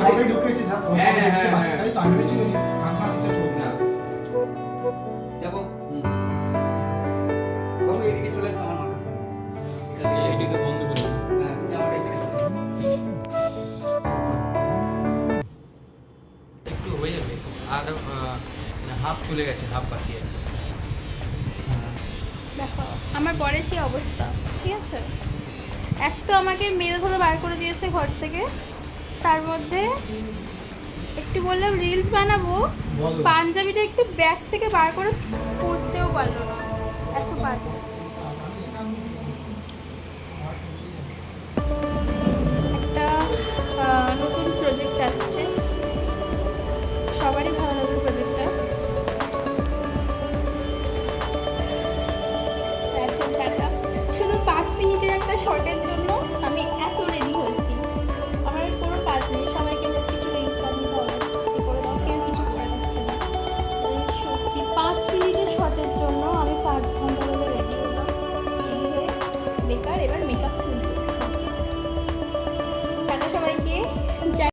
সবে ঢুকেছি না হ্যাঁ, হ্যাঁ, তাই হ্যাঁ। তো আমি বলছি ওই হাসাহাসিটা চলছে না যাবো বাবু এদিকে চলে এসো আমার মাথার সামনে এইদিকে বন্ধ করে দাও। হ্যাঁ আমার এখানে একটু হয়ে যাবে আর হাফ চলে গেছে, হাফ বাকি আছে। দেখো আমার বরের কি অবস্থা, ঠিক আছে? এক তো আমাকে মেরে ধরে বার করে দিয়েছে ঘর থেকে, তার মধ্যে একটু বললাম রিলস বানাবো, বলো। পাঞ্জাবিটা একটু ব্যাগ থেকে বার করে পরতেও পারলো না, এত বাজে। একটা নতুন প্রজেক্ট আসছে, সবারই ভালো লাগবে প্রজেক্টটা। এখন টাটা, শুধু 5 মিনিটের একটা শর্টের জন্য আমি এত রেডি